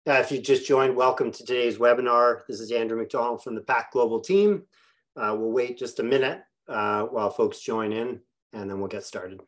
If you just joined, welcome to today's webinar. This is Andrew McDonald from the PAC Global team. We'll wait just a minute while folks join in, and then we'll get started.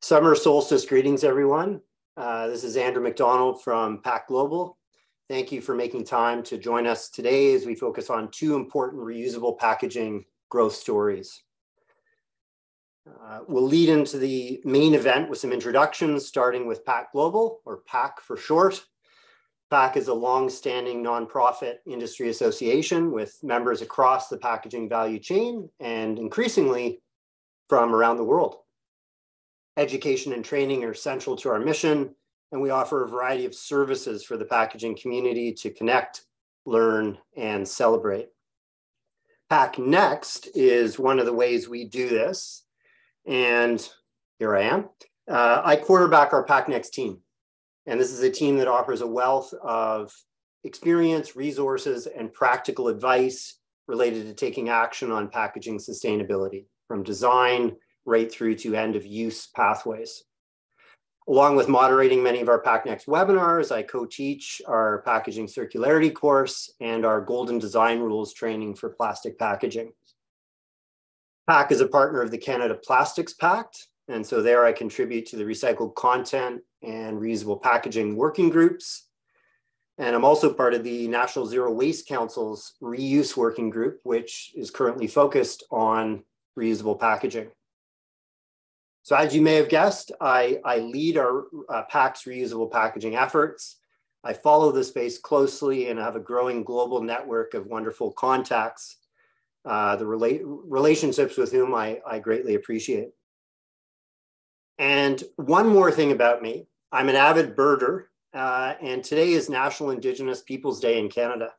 Summer solstice greetings, everyone. This is Andrew McDonald from PAC Global. Thank you for making time to join us today as we focus on two important reusable packaging growth stories. We'll lead into the main event with some introductions, starting with PAC Global, or PAC for short. PAC is a long-standing nonprofit industry association with members across the packaging value chain and increasingly from around the world. Education and training are central to our mission, and we offer a variety of services for the packaging community to connect, learn, and celebrate. PAC Next is one of the ways we do this, and here I am. I quarterback our PAC Next team, and this is a team that offers a wealth of experience, resources, and practical advice related to taking action on packaging sustainability, from design right through to end-of-use pathways. Along with moderating many of our PAC Next webinars, I co-teach our packaging circularity course and our golden design rules training for plastic packaging. PAC is a partner of the Canada Plastics Pact, and so there I contribute to the recycled content and reusable packaging working groups. And I'm also part of the National Zero Waste Council's reuse working group, which is currently focused on reusable packaging. So as you may have guessed, I lead our PAC's reusable packaging efforts. I follow the space closely and have a growing global network of wonderful contacts, the relationships with whom I greatly appreciate. And one more thing about me, I'm an avid birder, and today is National Indigenous Peoples Day in Canada.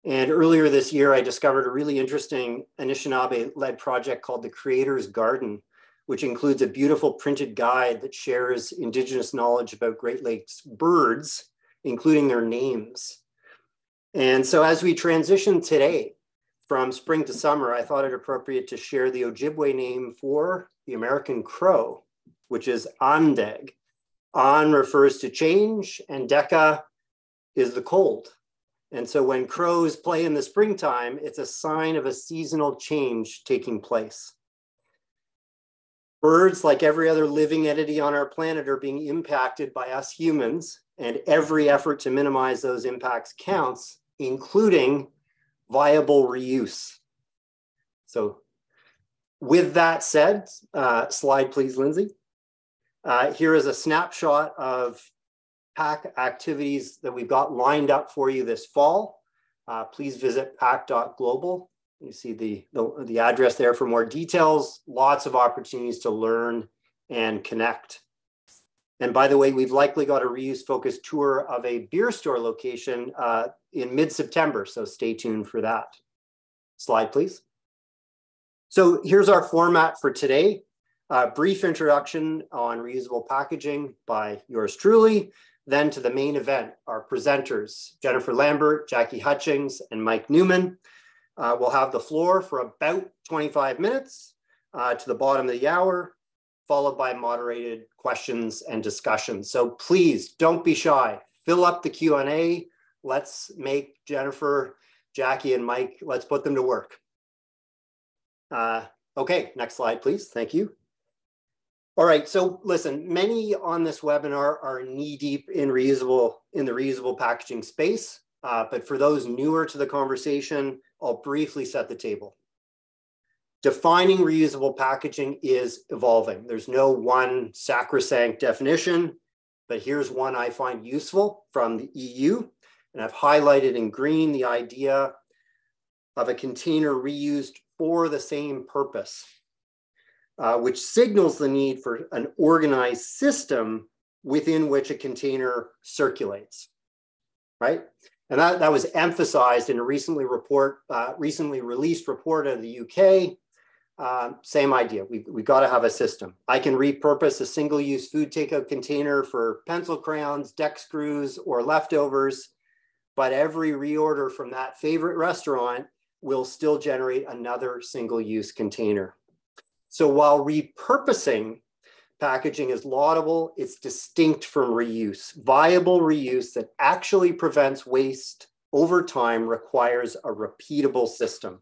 And earlier this year, I discovered a really interesting Anishinaabe-led project called the Creator's Garden, which includes a beautiful printed guide that shares Indigenous knowledge about Great Lakes birds, including their names. And so as we transition today from spring to summer, I thought it appropriate to share the Ojibwe name for the American crow, which is Andeg. An refers to change, and Deka is the cold. And so when crows play in the springtime, it's a sign of a seasonal change taking place. Birds, like every other living entity on our planet, are being impacted by us humans, and every effort to minimize those impacts counts, including viable reuse. So with that said, slide please, Lindsay. Here is a snapshot of PAC activities that we've got lined up for you this fall. Please visit pac.global. You see the address there for more details, lots of opportunities to learn and connect. And by the way, we've likely got a reuse-focused tour of a beer store location in mid-September, so stay tuned for that. Slide, please. So here's our format for today. A brief introduction on reusable packaging by yours truly, then to the main event, our presenters, Jennifer Lambert, Jackie Hutchings, and Mike Newman. We'll have the floor for about 25 minutes to the bottom of the hour, followed by moderated questions and discussions. So please don't be shy. Fill up the Q&A. Let's make Jennifer, Jackie, and Mike, let's put them to work. Okay, next slide, please. Thank you. All right, so listen, many on this webinar are knee-deep in the reusable packaging space. But for those newer to the conversation, I'll briefly set the table. Defining reusable packaging is evolving. There's no one sacrosanct definition, but here's one I find useful from the EU. And I've highlighted in green the idea of a container reused for the same purpose, which signals the need for an organized system within which a container circulates, right? And that was emphasized in a recently released report out of the UK. Same idea, we've got to have a system. I can repurpose a single-use food takeout container for pencil crayons, deck screws, or leftovers, but every reorder from that favorite restaurant will still generate another single-use container. So while repurposing packaging is laudable, it's distinct from reuse. Viable reuse that actually prevents waste over time requires a repeatable system.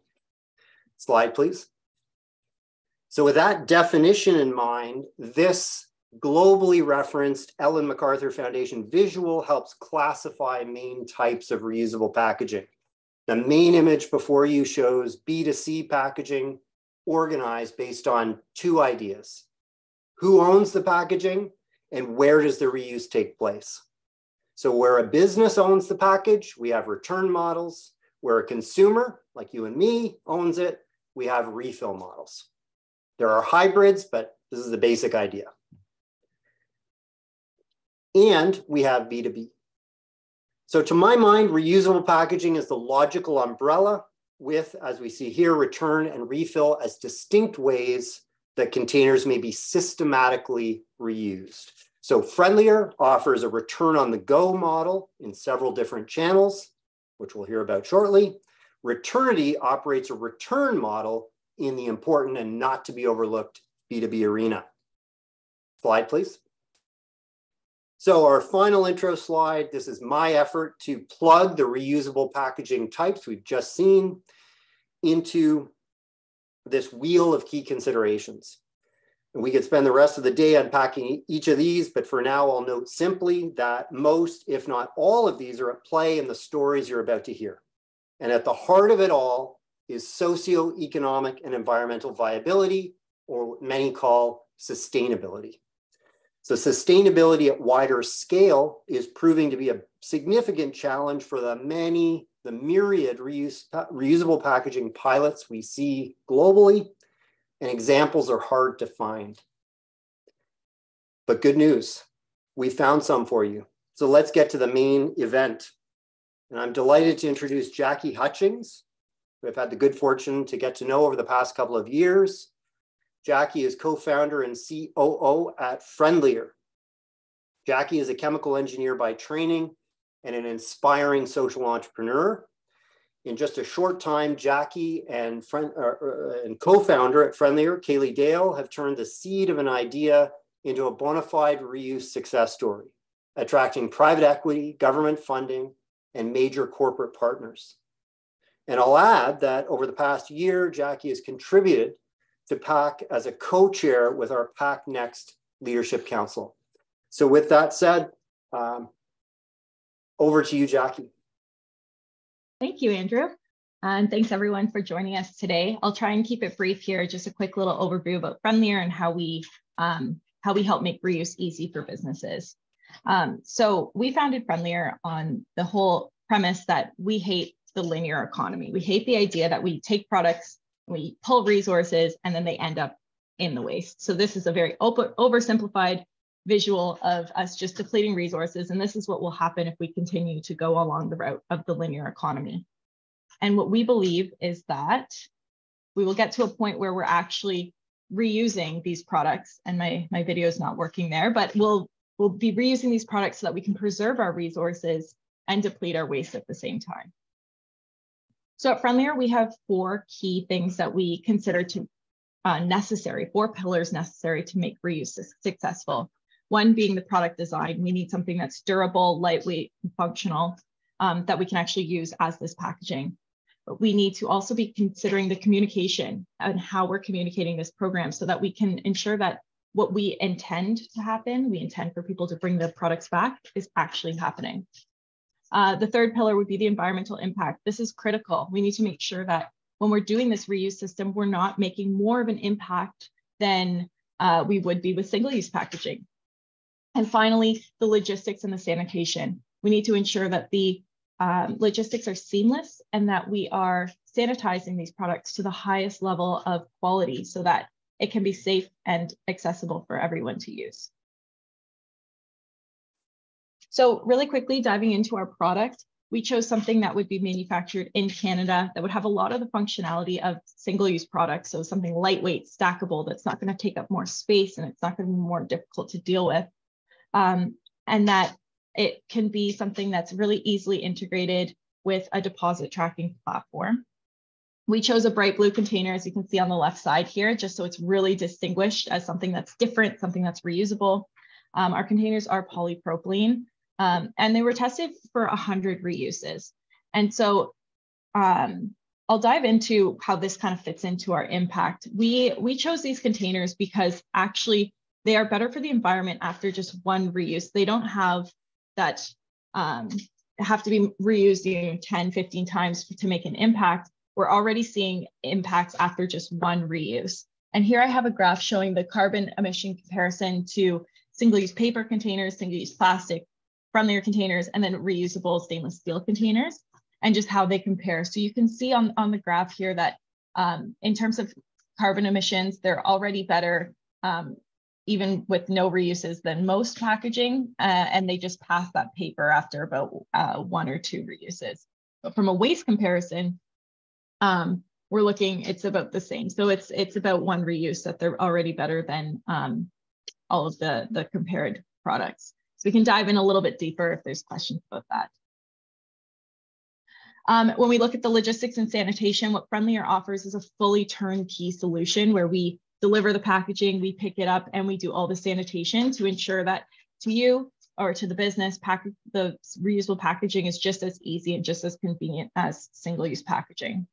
Slide, please. So with that definition in mind, this globally referenced Ellen MacArthur Foundation visual helps classify main types of reusable packaging. The main image before you shows B2C packaging organized based on two ideas. Who owns the packaging and where does the reuse take place? So where a business owns the package, we have return models. Where a consumer, like you and me, owns it, we have refill models. There are hybrids, but this is the basic idea. And we have B2B. So to my mind, reusable packaging is the logical umbrella with, as we see here, return and refill as distinct ways that containers may be systematically reused. So Friendlier offers a return on the go model in several different channels, which we'll hear about shortly. Returnity operates a return model in the important and not to be overlooked B2B arena. Slide, please. So our final intro slide, this is my effort to plug the reusable packaging types we've just seen into this wheel of key considerations. And we could spend the rest of the day unpacking each of these, but for now, I'll note simply that most, if not all of these are at play in the stories you're about to hear. And at the heart of it all is socioeconomic and environmental viability, or what many call sustainability. So sustainability at wider scale is proving to be a significant challenge for the myriad reusable packaging pilots we see globally, and examples are hard to find. But good news, we found some for you. So let's get to the main event. And I'm delighted to introduce Jackie Hutchings, who I've had the good fortune to get to know over the past couple of years. Jackie is co-founder and COO at Friendlier. Jackie is a chemical engineer by training and an inspiring social entrepreneur. In just a short time, Jackie and co-founder at Friendlier, Kaylee Dale, have turned the seed of an idea into a bona fide reuse success story, attracting private equity, government funding, and major corporate partners. And I'll add that over the past year, Jackie has contributed to PAC as a co-chair with our PAC Next Leadership Council. So with that said, over to you, Jackie. Thank you, Andrew. And thanks everyone for joining us today. I'll try and keep it brief here, just a quick little overview about Friendlier and how we help make reuse easy for businesses. So we founded Friendlier on the whole premise that we hate the linear economy. We hate the idea that we take products, we pull resources, and then they end up in the waste. So this is a very oversimplified visual of us just depleting resources. And this is what will happen if we continue to go along the route of the linear economy. And what we believe is that we will get to a point where we're actually reusing these products. And my video is not working there, but we'll be reusing these products so that we can preserve our resources and deplete our waste at the same time. So at Friendlier, we have 4 key things that we consider to necessary, 4 pillars necessary to make reuse successful. One being the product design. We need something that's durable, lightweight, and functional that we can actually use as this packaging. But we need to also be considering the communication and how we're communicating this program so that we can ensure that what we intend to happen, we intend for people to bring the products back, is actually happening. The third pillar would be the environmental impact. This is critical. We need to make sure that when we're doing this reuse system, we're not making more of an impact than we would be with single-use packaging. And finally, the logistics and the sanitation. We need to ensure that the logistics are seamless and that we are sanitizing these products to the highest level of quality so that it can be safe and accessible for everyone to use. So really quickly diving into our product, we chose something that would be manufactured in Canada that would have a lot of the functionality of single-use products. So something lightweight, stackable, that's not going to take up more space and it's not going to be more difficult to deal with. And that it can be something that's really easily integrated with a deposit tracking platform. We chose a bright blue container, as you can see on the left side here, just so it's really distinguished as something that's different, something that's reusable. Our containers are polypropylene, and they were tested for 100 reuses. And so I'll dive into how this kind of fits into our impact. We chose these containers because actually they are better for the environment after just one reuse. They don't have that have to be reused 10, 15 times to make an impact. We're already seeing impacts after just one reuse. And here I have a graph showing the carbon emission comparison to single-use paper containers, single-use plastic from their containers, and then reusable stainless steel containers, and just how they compare. So you can see on the graph here that in terms of carbon emissions, they're already better even with no reuses than most packaging, and they just pass that paper after about 1 or 2 reuses. But from a waste comparison, we're looking, it's about the same. So it's about 1 reuse that they're already better than all of the compared products. So we can dive in a little bit deeper if there's questions about that. When we look at the logistics and sanitation, what Friendlier offers is a fully turnkey solution where we deliver the packaging, we pick it up, and we do all the sanitation to ensure that to you or to the business, the reusable packaging is just as easy and just as convenient as single-use packaging.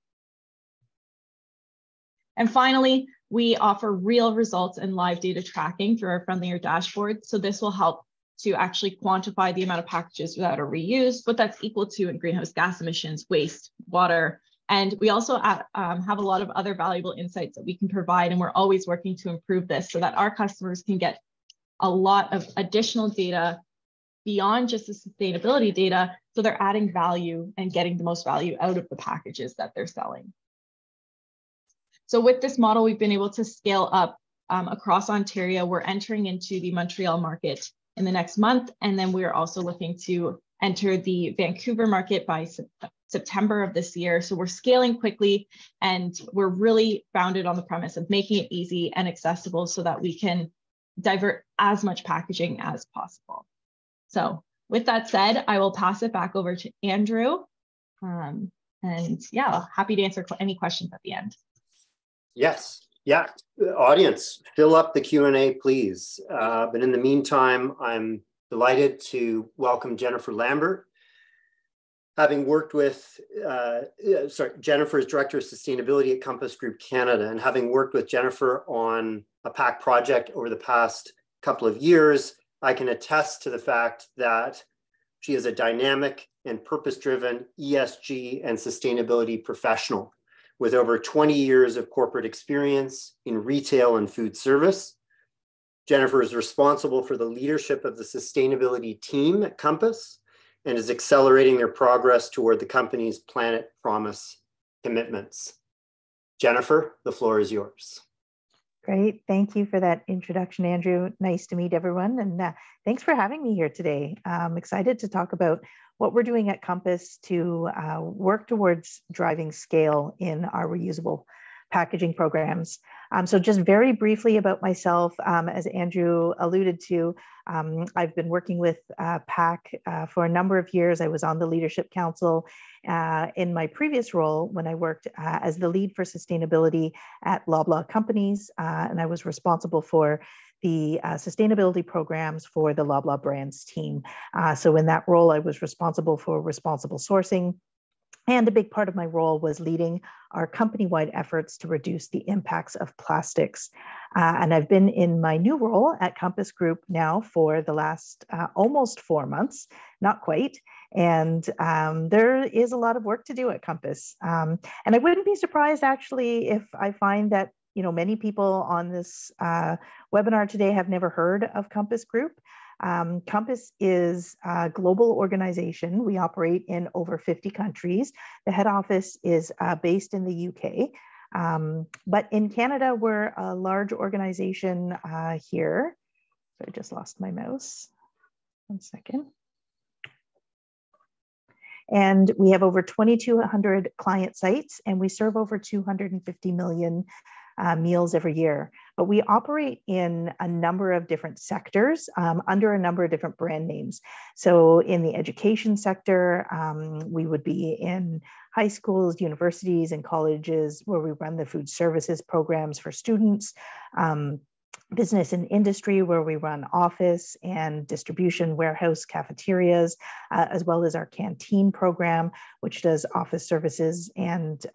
And finally, we offer real results and live data tracking through our Friendlier dashboard. So this will help to actually quantify the amount of packages that are reused, what that's equal to in greenhouse gas emissions, waste, water. And we also have a lot of other valuable insights that we can provide, and we're always working to improve this so that our customers can get a lot of additional data beyond just the sustainability data, so they're adding value and getting the most value out of the packages that they're selling. So with this model, we've been able to scale up across Ontario. We're entering into the Montreal market in the next month, and then we're also looking to enter the Vancouver market by September of this year. So we're scaling quickly, and we're really founded on the premise of making it easy and accessible so that we can divert as much packaging as possible. So with that said, I will pass it back over to Andrew. And yeah, happy to answer any questions at the end. Yes. Yeah. Audience, fill up the Q&A, please. But in the meantime, I'm delighted to welcome Jennifer Lambert. Having worked with, Jennifer is Director of Sustainability at Compass Group Canada, and having worked with Jennifer on a PAC project over the past couple of years, I can attest to the fact that she is a dynamic and purpose-driven ESG and sustainability professional with over 20 years of corporate experience in retail and food service. Jennifer is responsible for the leadership of the sustainability team at Compass and is accelerating their progress toward the company's Planet Promise commitments. Jennifer, the floor is yours. Great. Thank you for that introduction, Andrew. Nice to meet everyone. And thanks for having me here today. I'm excited to talk about what we're doing at Compass to work towards driving scale in our reusable packaging programs. So just very briefly about myself, as Andrew alluded to, I've been working with PAC for a number of years. I was on the Leadership Council in my previous role when I worked as the lead for sustainability at Loblaw Companies, and I was responsible for the sustainability programs for the Loblaw Brands team. So in that role, I was responsible for responsible sourcing, and a big part of my role was leading our company-wide efforts to reduce the impacts of plastics. And I've been in my new role at Compass Group now for the last almost 4 months, not quite. And there is a lot of work to do at Compass. And I wouldn't be surprised actually if I find that many people on this webinar today have never heard of Compass Group. Compass is a global organization. We operate in over 50 countries. The head office is based in the UK. But in Canada, we're a large organization here. So I just lost my mouse. 1 second. And we have over 2,200 client sites, and we serve over 250 million meals every year. But we operate in a number of different sectors under a number of different brand names. So in the education sector, we would be in high schools, universities, and colleges where we run the food services programs for students. Business and industry, where we run office and distribution, warehouse, cafeterias, as well as our canteen program, which does office services and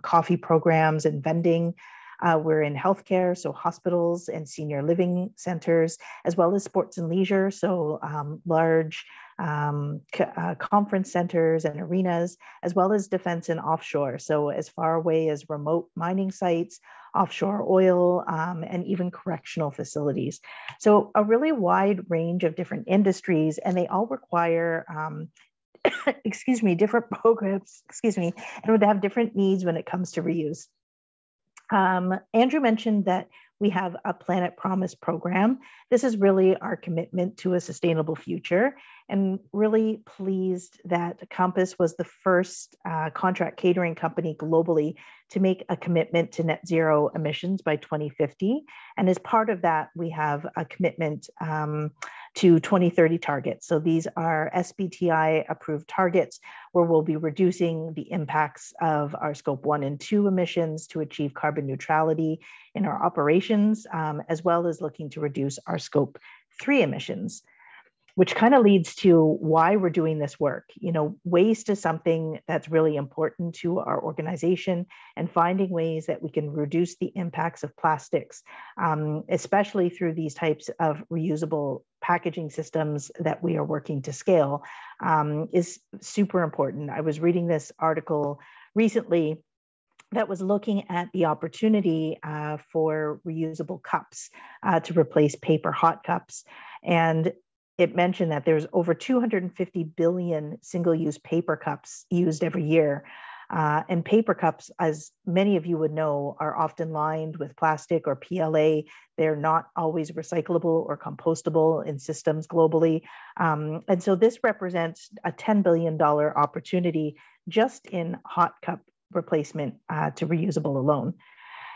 coffee programs and vending. We're in healthcare, so hospitals and senior living centers, as well as sports and leisure, so large conference centers and arenas, as well as defense and offshore, so as far away as remote mining sites, offshore oil, and even correctional facilities. So a really wide range of different industries, and they all require different programs, and would have different needs when it comes to reuse. Andrew mentioned that we have a Planet Promise program. This is really our commitment to a sustainable future, and really pleased that Compass was the first contract catering company globally to make a commitment to net zero emissions by 2050. And as part of that, we have a commitment to 2030 targets. So these are SBTI approved targets where we'll be reducing the impacts of our scope 1 and 2 emissions to achieve carbon neutrality in our operations, as well as looking to reduce our scope 3 emissions, which kind of leads to why we're doing this work. Waste is something that's really important to our organization, and finding ways that we can reduce the impacts of plastics, especially through these types of reusable packaging systems that we are working to scale, is super important. I was reading this article recently that was looking at the opportunity for reusable cups to replace paper hot cups. And it mentioned that there's over 250 billion single-use paper cups used every year. And paper cups, as many of you would know, are often lined with plastic or PLA. They're not always recyclable or compostable in systems globally. And so this represents a $10 billion opportunity just in hot cup replacement to reusable alone.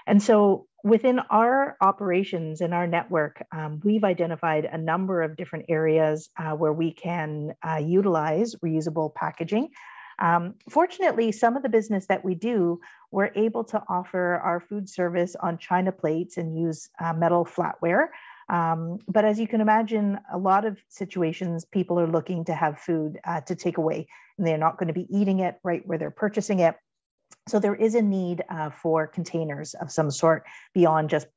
And so within our operations and our network, we've identified a number of different areas where we can utilize reusable packaging. Fortunately, some of the business that we do, we're able to offer our food service on China plates and use metal flatware. But as you can imagine, a lot of situations, people are looking to have food to take away, and they're not going to be eating it right where they're purchasing it. So there is a need for containers of some sort beyond just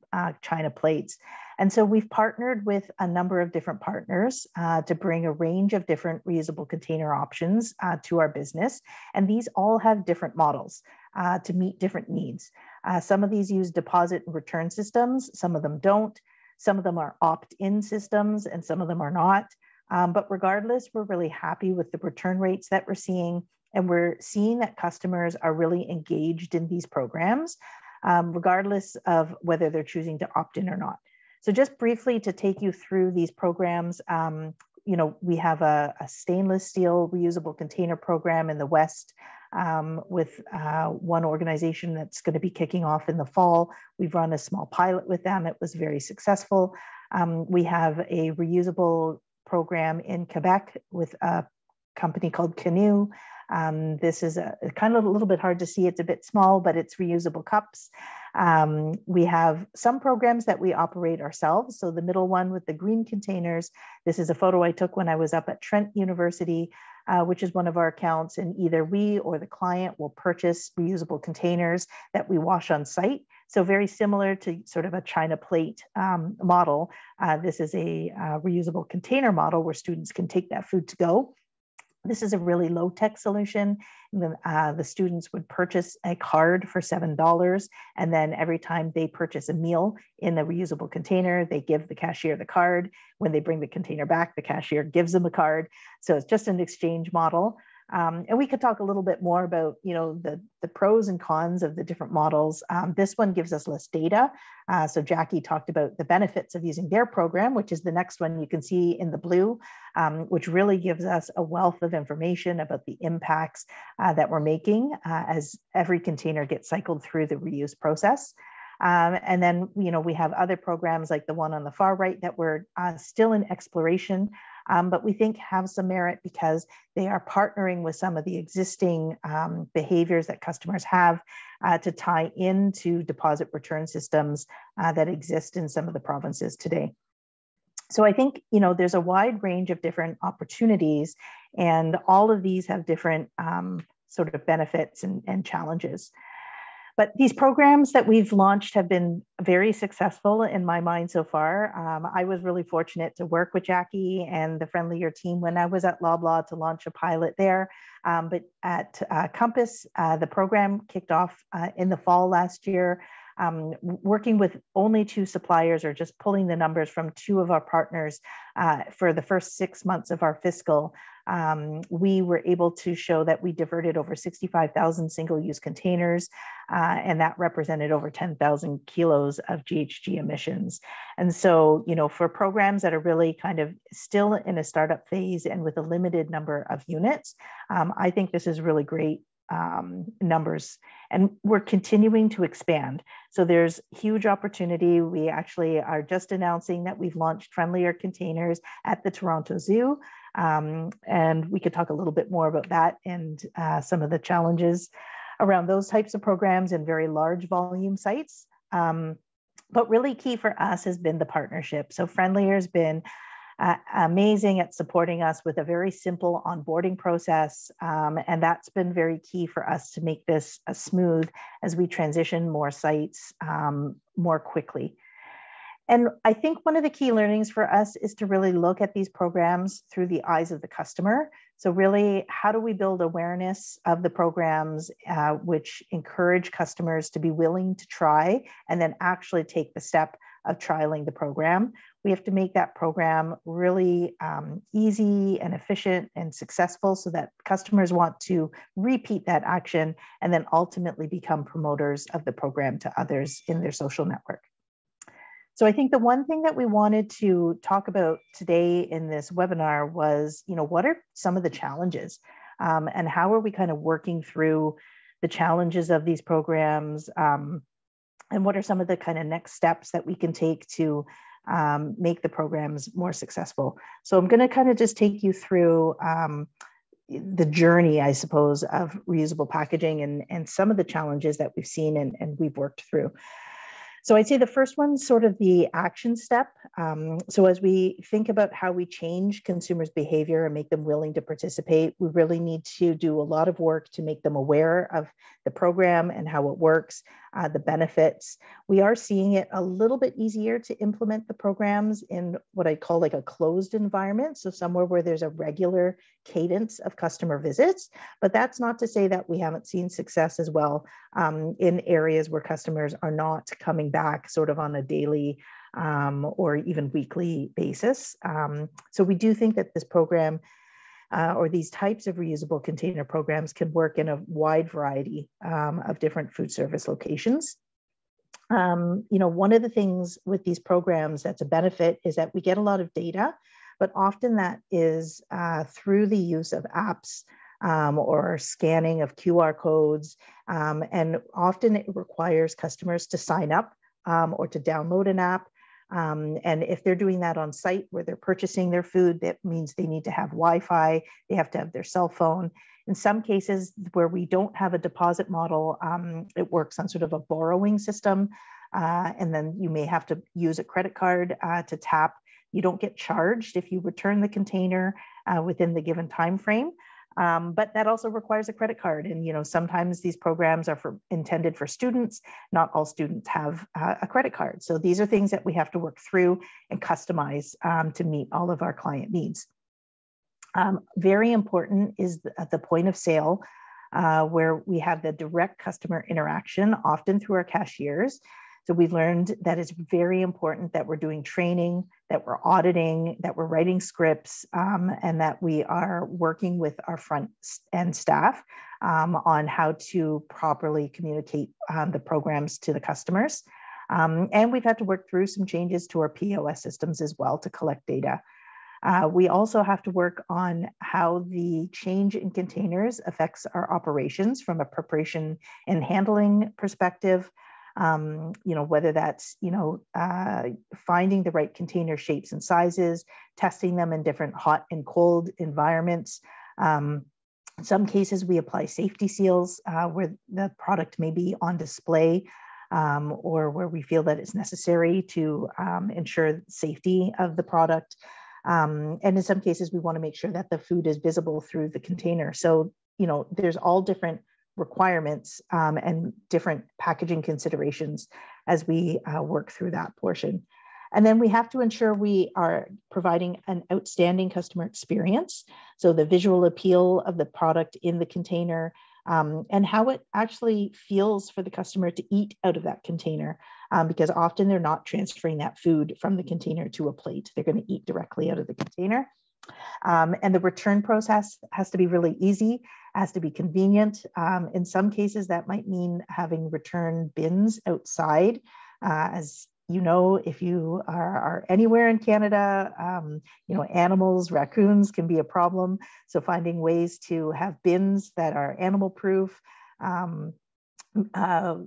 China plates. And so we've partnered with a number of different partners to bring a range of different reusable container options to our business. And these all have different models to meet different needs. Some of these use deposit and return systems, some of them don't. Some of them are opt-in systems and some of them are not. But regardless, we're really happy with the return rates that we're seeing. And we're seeing that customers are really engaged in these programs, regardless of whether they're choosing to opt in or not. So just briefly to take you through these programs, we have a stainless steel reusable container program in the West with one organization that's going to be kicking off in the fall. We've run a small pilot with them. It was very successful. We have a reusable program in Quebec with a company called Canoe. This is kind of a little bit hard to see. It's a bit small, but it's reusable cups. We have some programs that we operate ourselves. So the middle one with the green containers, this is a photo I took when I was up at Trent University, which is one of our accounts. And either we or the client will purchase reusable containers that we wash on site. So very similar to sort of a China plate model. This is a reusable container model where students can take that food to go. This is a really low-tech solution. The students would purchase a card for $7, and then every time they purchase a meal in the reusable container, they give the cashier the card. When they bring the container back, the cashier gives them a card. So it's just an exchange model. And we could talk a little bit more about, the pros and cons of the different models. This one gives us less data. So Jackie talked about the benefits of using their program, which is the next one you can see in the blue, which really gives us a wealth of information about the impacts that we're making as every container gets cycled through the reuse process. And then, we have other programs like the one on the far right that we're still in exploration, but we think have some merit because they are partnering with some of the existing behaviors that customers have to tie into deposit return systems that exist in some of the provinces today. So I think, there's a wide range of different opportunities, and all of these have different sort of benefits and challenges. But these programs that we've launched have been very successful in my mind so far. I was really fortunate to work with Jackie and the Friendlier team when I was at Loblaw to launch a pilot there. But at Compass, the program kicked off in the fall last year, working with only 2 suppliers, or just pulling the numbers from 2 of our partners for the first 6 months of our fiscal. We were able to show that we diverted over 65,000 single-use containers, and that represented over 10,000 kilos of GHG emissions. And so, for programs that are really kind of still in a startup phase and with a limited number of units, I think this is really great numbers, and we're continuing to expand. So there's huge opportunity. We actually are just announcing that we've launched Friendlier containers at the Toronto Zoo. And we could talk a little bit more about that and some of the challenges around those types of programs in very large volume sites. But really key for us has been the partnership. So Friendlier has been amazing at supporting us with a very simple onboarding process. And that's been very key for us to make this smooth as we transition more sites more quickly. And I think one of the key learnings for us is to really look at these programs through the eyes of the customer. So really, how do we build awareness of the programs which encourage customers to be willing to try and then actually take the step of trialing the program? We have to make that program really easy and efficient and successful so that customers want to repeat that action and then ultimately become promoters of the program to others in their social network. So I think the one thing that we wanted to talk about today in this webinar was, what are some of the challenges and how are we kind of working through the challenges of these programs, and what are some of the kind of next steps that we can take to make the programs more successful. So I'm going to kind of just take you through the journey, I suppose, of reusable packaging and some of the challenges that we've seen and we've worked through. So I'd say the first one's sort of the action step. So as we think about how we change consumers' behavior and make them willing to participate, we really need to do a lot of work to make them aware of the program and how it works, the benefits. We are seeing it a little bit easier to implement the programs in what I call like a closed environment. So somewhere where there's a regular cadence of customer visits, but that's not to say that we haven't seen success as well in areas where customers are not coming back sort of on a daily or even weekly basis. So we do think that this program or these types of reusable container programs can work in a wide variety of different food service locations. One of the things with these programs that's a benefit is that we get a lot of data, but often that is through the use of apps or scanning of QR codes. And often it requires customers to sign up or to download an app. And if they're doing that on site where they're purchasing their food, that means they need to have Wi-Fi, they have to have their cell phone. In some cases where we don't have a deposit model, it works on sort of a borrowing system. And then you may have to use a credit card to tap. You don't get charged if you return the container within the given time frame. But that also requires a credit card. And, sometimes these programs are intended for students. Not all students have a credit card. So these are things that we have to work through and customize to meet all of our client needs. Very important is at the point of sale, where we have the direct customer interaction, often through our cashiers. So we've learned that it's very important that we're doing training, that we're auditing, that we're writing scripts, and that we are working with our front end staff on how to properly communicate the programs to the customers. And we've had to work through some changes to our POS systems as well to collect data. We also have to work on how the change in containers affects our operations from a preparation and handling perspective. Whether that's, finding the right container shapes and sizes, testing them in different hot and cold environments. In some cases, we apply safety seals where the product may be on display or where we feel that it's necessary to ensure safety of the product. And in some cases, we want to make sure that the food is visible through the container. So, there's all different requirements and different packaging considerations as we work through that portion. And then we have to ensure we are providing an outstanding customer experience. So the visual appeal of the product in the container and how it actually feels for the customer to eat out of that container, because often they're not transferring that food from the container to a plate. They're going to eat directly out of the container. And the return process has to be really easy, has to be convenient. In some cases, that might mean having return bins outside. As you know, if you are anywhere in Canada, animals, raccoons can be a problem. So finding ways to have bins that are animal proof.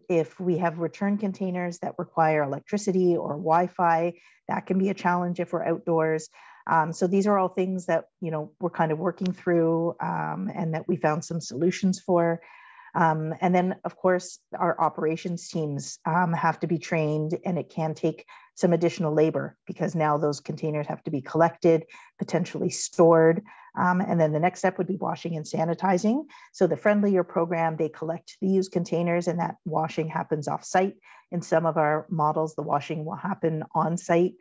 If we have return containers that require electricity or Wi-Fi, that can be a challenge if we're outdoors. So these are all things that, we're kind of working through and that we found some solutions for. And then, of course, our operations teams have to be trained, and it can take some additional labor because now those containers have to be collected, potentially stored. And then the next step would be washing and sanitizing. So the Friendlier program, they collect the used containers and that washing happens off-site. In some of our models, the washing will happen on-site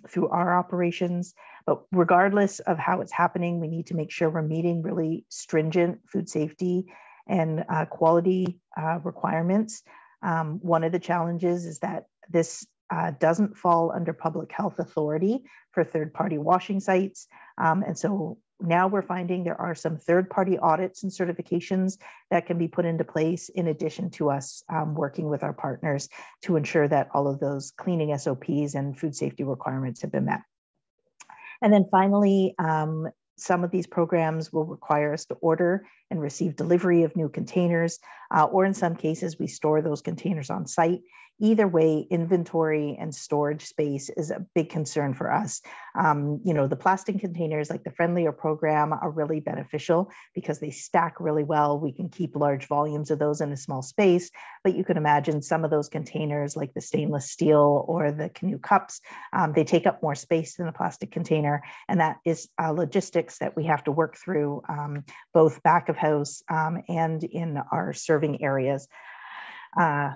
through our operations. But regardless of how it's happening, we need to make sure we're meeting really stringent food safety and quality requirements. One of the challenges is that this doesn't fall under public health authority for third-party washing sites. And so now we're finding there are some third-party audits and certifications that can be put into place in addition to us working with our partners to ensure that all of those cleaning SOPs and food safety requirements have been met. And then finally, some of these programs will require us to order and receive delivery of new containers, or in some cases, we store those containers on site. Either way, inventory and storage space is a big concern for us. The plastic containers like the Friendlier program are really beneficial because they stack really well. We can keep large volumes of those in a small space, but you can imagine some of those containers like the stainless steel or the canoe cups, they take up more space than the plastic container. And that is logistics that we have to work through both back of house and in our serving areas.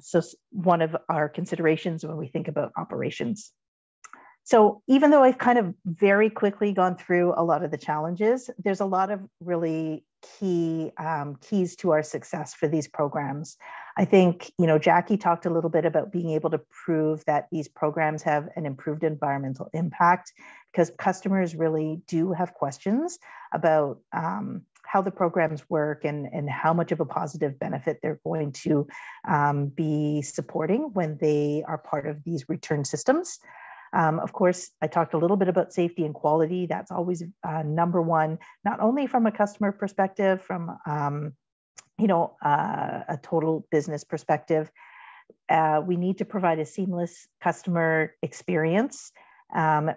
So one of our considerations when we think about operations. So even though I've kind of very quickly gone through a lot of the challenges, there's a lot of really keys to our success for these programs. I think, Jackie talked a little bit about being able to prove that these programs have an improved environmental impact because customers really do have questions about how the programs work and how much of a positive benefit they're going to be supporting when they are part of these return systems. Of course, I talked a little bit about safety and quality. That's always number one, not only from a customer perspective, from a total business perspective. We need to provide a seamless customer experience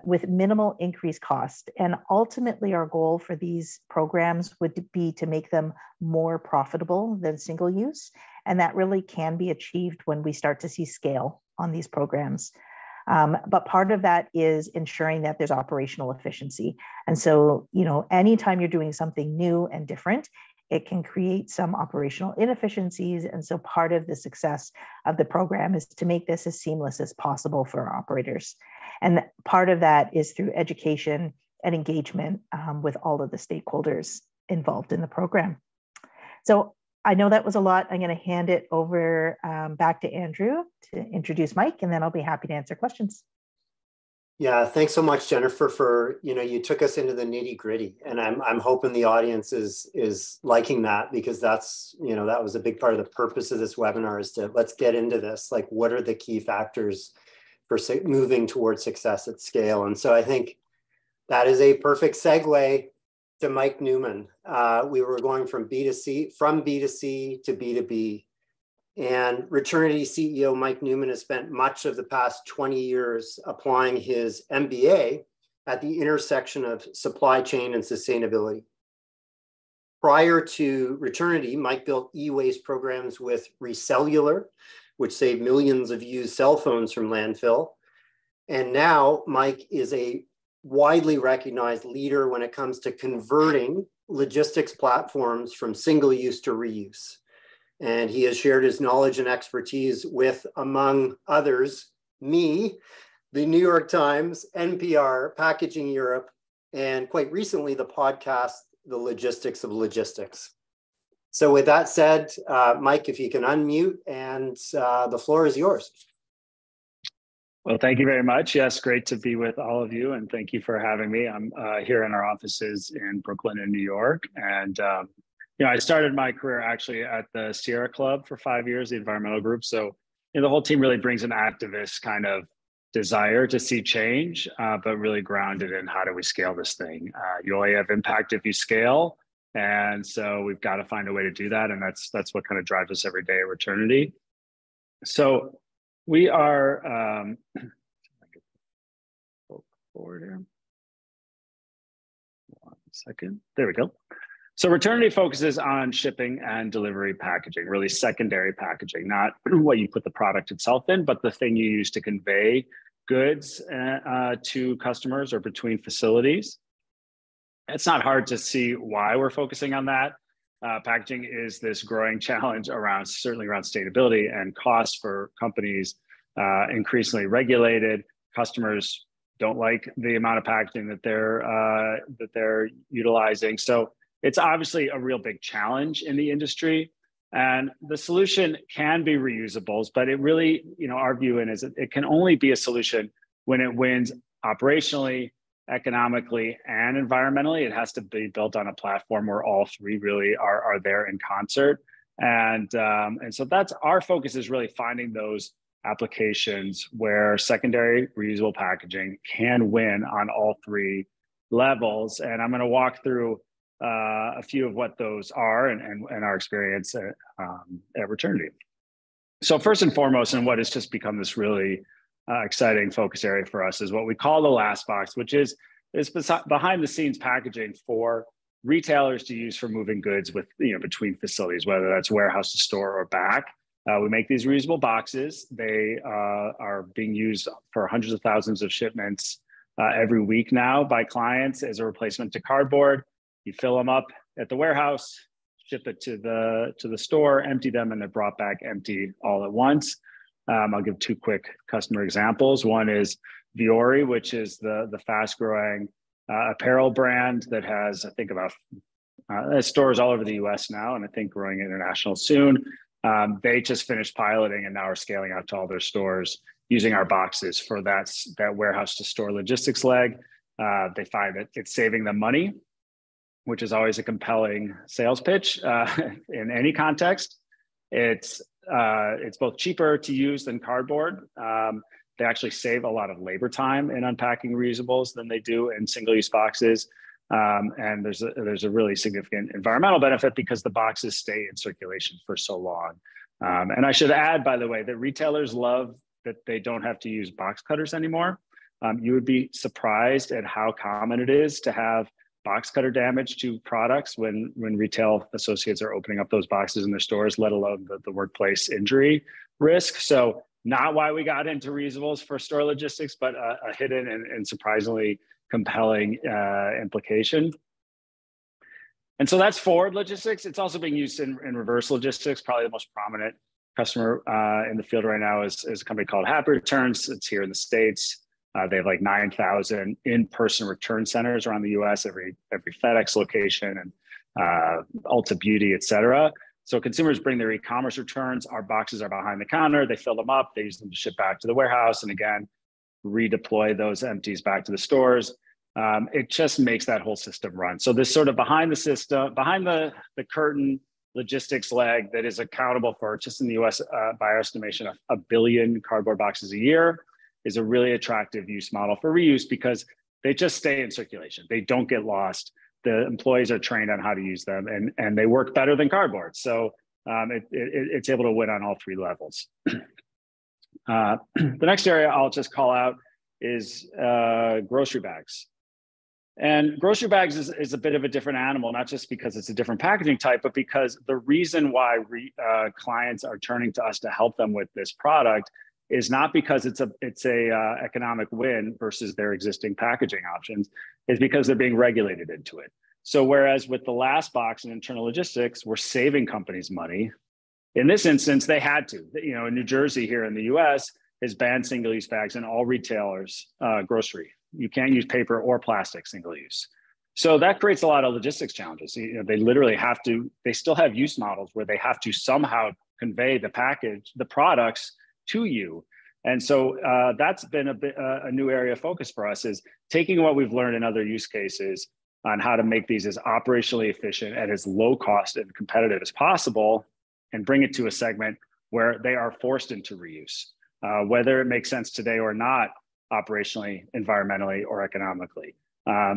with minimal increased cost. And ultimately, our goal for these programs would be to make them more profitable than single use. And that really can be achieved when we start to see scale on these programs. But part of that is ensuring that there's operational efficiency. And so, anytime you're doing something new and different, it can create some operational inefficiencies. And so part of the success of the program is to make this as seamless as possible for our operators. And part of that is through education and engagement with all of the stakeholders involved in the program. So I know that was a lot. I'm going to hand it over back to Andrew to introduce Mike, and then I'll be happy to answer questions. Yeah, thanks so much, Jennifer, for, you took us into the nitty gritty, and I'm hoping the audience is liking that, because that's, that was a big part of the purpose of this webinar, is to let's get into this. Like, what are the key factors for moving towards success at scale? And so I think that is a perfect segue to Mike Newman. We were going from B2C to B2B. And Returnity CEO Mike Newman has spent much of the past 20 years applying his MBA at the intersection of supply chain and sustainability. Prior to Returnity, Mike built e-waste programs with Reusable, which saved millions of used cell phones from landfill. And now Mike is a widely recognized leader when it comes to converting logistics platforms from single use to reuse. And he has shared his knowledge and expertise with, among others, me, the New York Times, NPR, Packaging Europe, and quite recently, the podcast, The Logistics of Logistics. So with that said, Mike, if you can unmute, and the floor is yours. Well, thank you very much. Yes, great to be with all of you, and thank you for having me. I'm here in our offices in Brooklyn and New York, and I started my career actually at the Sierra Club for 5 years, the environmental group. So the whole team really brings an activist kind of desire to see change, but really grounded in how do we scale this thing. You only have impact if you scale, and so we've got to find a way to do that, and that's what kind of drives us every day at Returnity. So we are. Forward here. 1 second. There we go. So Returnity focuses on shipping and delivery packaging, really secondary packaging, not what you put the product itself in, but the thing you use to convey goods to customers or between facilities. It's not hard to see why we're focusing on that. Packaging is this growing challenge certainly around sustainability and cost for companies, increasingly regulated. Customers don't like the amount of packaging that they're utilizing. So it's obviously a real big challenge in the industry, and the solution can be reusables, but it really, our view is it can only be a solution when it wins operationally, economically, and environmentally. It has to be built on a platform where all three really are there in concert. And so that's our focus, is really finding those applications where secondary reusable packaging can win on all three levels. And I'm going to walk through a few of what those are and our experience at Returnity. So first and foremost, and what has just become this really exciting focus area for us, is what we call the last box, which is behind the scenes packaging for retailers to use for moving goods with between facilities, whether that's warehouse to store or back. We make these reusable boxes. They are being used for hundreds of thousands of shipments every week now by clients as a replacement to cardboard. You fill them up at the warehouse, ship it to the store, empty them, and they're brought back empty all at once. I'll give two quick customer examples. One is Viability, which is the fast-growing apparel brand that has, I think, about stores all over the U.S. now, and I think growing international soon. They just finished piloting and now are scaling out to all their stores using our boxes for that warehouse to store logistics leg. They find that it's saving them money, which is always a compelling sales pitch in any context. It's both cheaper to use than cardboard. They actually save a lot of labor time in unpacking reusables than they do in single-use boxes. And there's a really significant environmental benefit because the boxes stay in circulation for so long. And I should add, by the way, that retailers love that they don't have to use box cutters anymore. You would be surprised at how common it is to have box cutter damage to products when retail associates are opening up those boxes in their stores, let alone the workplace injury risk. So not why we got into reusables for store logistics, but a hidden and surprisingly compelling implication. And so that's forward logistics. It's also being used in reverse logistics. Probably the most prominent customer in the field right now is a company called Happy Returns. It's here in the States. They have like 9,000 in-person return centers around the US, every FedEx location, and Ulta Beauty, et cetera. So consumers bring their e-commerce returns. Our boxes are behind the counter. They fill them up. They use them to ship back to the warehouse. And again, redeploy those empties back to the stores. It just makes that whole system run. So this sort of behind the curtain logistics leg that is accountable for, just in the US, by our estimation, a billion cardboard boxes a year, is a really attractive use model for reuse because they just stay in circulation. They don't get lost. The employees are trained on how to use them, and they work better than cardboard. So it's able to win on all three levels. The next area I'll just call out is grocery bags. And grocery bags is a bit of a different animal, not just because it's a different packaging type, but because the reason why clients are turning to us to help them with this product is not because it's a economic win versus their existing packaging options, is because they're being regulated into it. So whereas with the last box in internal logistics, we're saving companies money, in this instance, they had to. You know, in New Jersey here in the US has banned single-use bags in all retailers, grocery. You can't use paper or plastic single use. So that creates a lot of logistics challenges. You know, they literally have to, they still have use models where they have to somehow convey the products to you. And so that's been a new area of focus for us, is taking what we've learned in other use cases on how to make these as operationally efficient and as low cost and competitive as possible, and bring it to a segment where they are forced into reuse, whether it makes sense today or not, operationally, environmentally, or economically.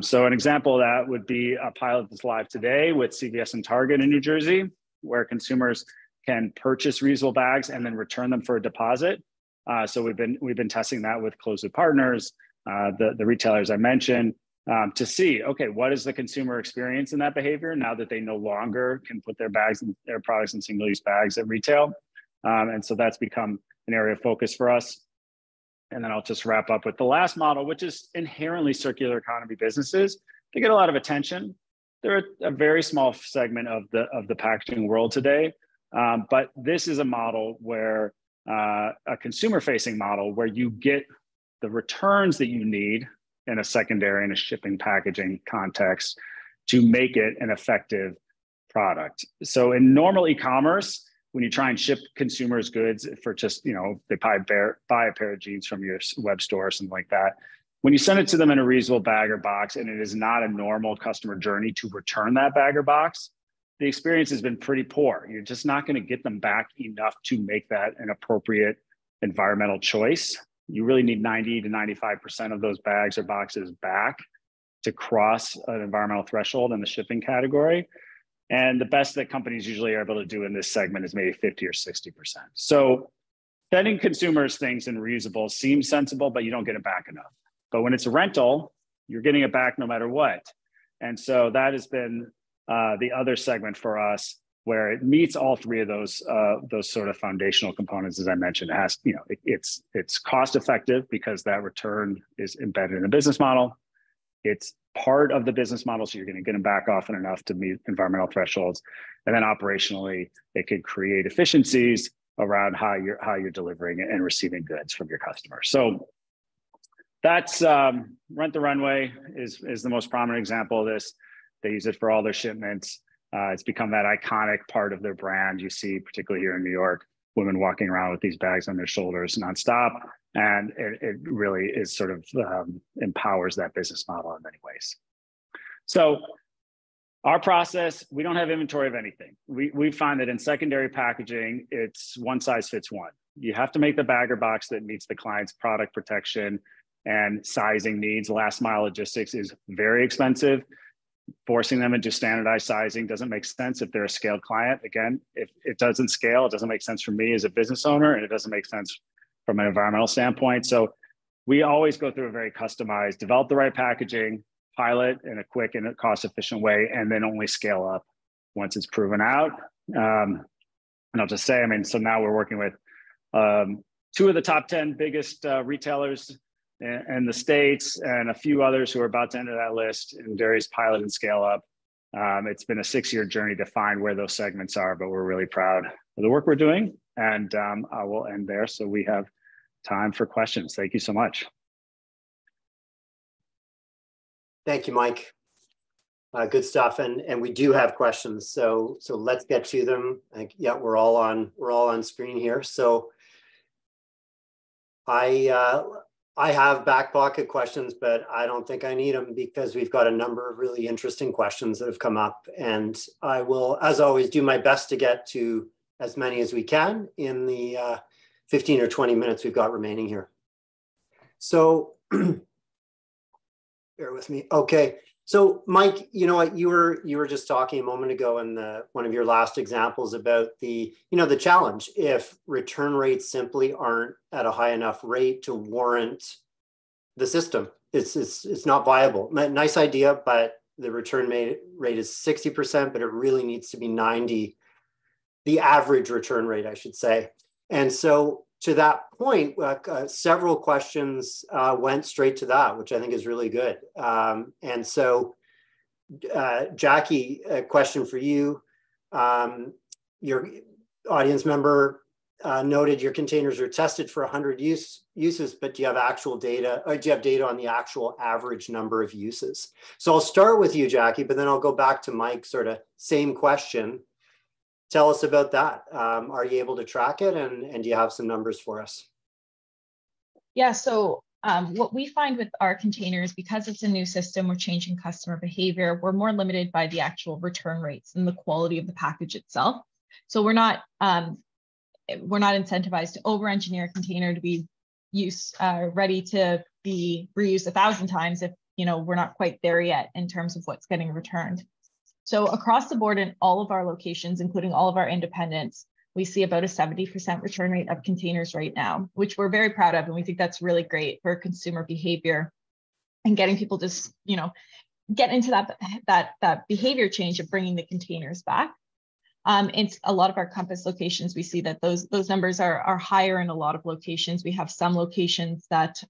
So an example of that would be a pilot that's live today with CVS and Target in New Jersey, where consumers can purchase reusable bags and then return them for a deposit. So we've been testing that with closed loop partners, the retailers I mentioned, to see, okay, what is the consumer experience in that behavior now that they no longer can put their products in single-use bags at retail. And so that's become an area of focus for us. And then I'll just wrap up with the last model, which is inherently circular economy businesses. They get a lot of attention. They're a very small segment of the packaging world today. But this is a model where a consumer-facing model where you get the returns that you need in a secondary and a shipping packaging context to make it an effective product. So in normal e-commerce, when you try and ship consumers goods for just, you know, they buy a pair of jeans from your web store or something like that, when you send it to them in a reusable bag or box, and it is not a normal customer journey to return that bag or box, the experience has been pretty poor. You're just not going to get them back enough to make that an appropriate environmental choice. You really need 90 to 95% of those bags or boxes back to cross an environmental threshold in the shipping category. And the best that companies usually are able to do in this segment is maybe 50 or 60%. So sending consumers things in reusable seems sensible, but you don't get it back enough. But when it's a rental, you're getting it back no matter what. And so that has been the other segment for us, where it meets all three of those sort of foundational components, as I mentioned. It has, you know, it's cost effective because that return is embedded in the business model. It's part of the business model, so you're going to get them back often enough to meet environmental thresholds. And then operationally, it could create efficiencies around how you're delivering and receiving goods from your customers. So that's Rent the Runway is the most prominent example of this. They use it for all their shipments. It's become that iconic part of their brand. You see, particularly here in New York, women walking around with these bags on their shoulders nonstop. And it really is sort of empowers that business model in many ways. So our process, we don't have inventory of anything. We find that in secondary packaging, it's one size fits one. You have to make the bag or box that meets the client's product protection and sizing needs. Last mile logistics is very expensive. Forcing them into standardized sizing doesn't make sense if they're a scaled client. Again, if it doesn't scale, it doesn't make sense for me as a business owner, and it doesn't make sense from an environmental standpoint. So we always go through a very customized, develop the right packaging, pilot in a quick and a cost-efficient way, and then only scale up once it's proven out. And I'll just say, I mean, so now we're working with 2 of the top 10 biggest retailers in the States, and a few others who are about to enter that list in various pilot and scale up. It's been a 6-year journey to find where those segments are, but we're really proud of the work we're doing. And I will end there so we have time for questions. Thank you so much. Thank you, Mike. Good stuff, and we do have questions, so let's get to them. Yeah, we're all on screen here. So I have back pocket questions, but I don't think I need them because we've got a number of really interesting questions that have come up, and I will, as always, do my best to get to as many as we can in the 15 or 20 minutes we've got remaining here. So bear with me. Okay. So Mike, you know what, you were just talking a moment ago in one of your last examples about the challenge if return rates simply aren't at a high enough rate to warrant the system. It's not viable. Nice idea, but the return rate is 60%, but it really needs to be 90, the average return rate, I should say. And so to that point, several questions went straight to that, which I think is really good. And so, Jackie, a question for you. Your audience member noted your containers are tested for 100 uses, but do you have actual data, or do you have data on the actual average number of uses? So I'll start with you, Jackie, but then I'll go back to Mike, sort of same question. Tell us about that. Are you able to track it, and do you have some numbers for us? Yeah, so what we find with our containers, because it's a new system, we're changing customer behavior, we're more limited by the actual return rates and the quality of the package itself. So we're not incentivized to over-engineer a container to be ready to be reused 1,000 times if we're not quite there yet in terms of what's getting returned. So across the board in all of our locations, including all of our independents, we see about a 70% return rate of containers right now, which we're very proud of. And we think that's really great for consumer behavior and getting people to, get into that behavior change of bringing the containers back. In a lot of our Compass locations, we see that those numbers are higher in a lot of locations. We have some locations that,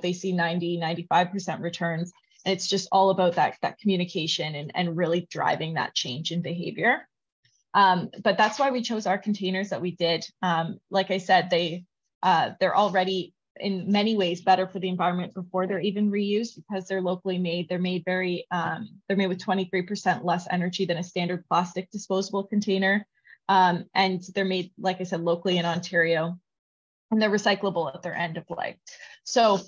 they see 90, 95% returns. And it's just all about that communication and really driving that change in behavior. But that's why we chose our containers that we did. Like I said, they're already in many ways better for the environment before they're even reused because they're locally made. They're made they're made with 23% less energy than a standard plastic disposable container. And they're made, like I said, locally in Ontario, and they're recyclable at their end of life. So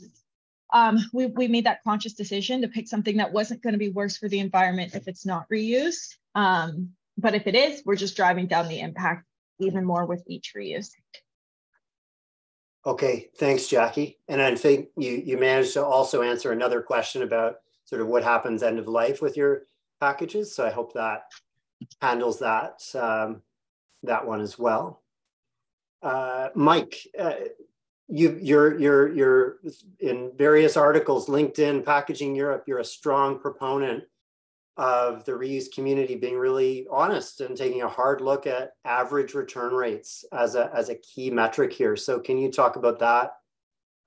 we made that conscious decision to pick something that wasn't going to be worse for the environment if it's not reused. But if it is, we're just driving down the impact even more with each reuse. Okay, thanks, Jackie. And I think you managed to also answer another question about sort of what happens end of life with your packages. So I hope that handles that one as well. Mike, you're in various articles, LinkedIn, Packaging Europe, you're a strong proponent of the reuse community being really honest and taking a hard look at average return rates as a key metric here. So can you talk about that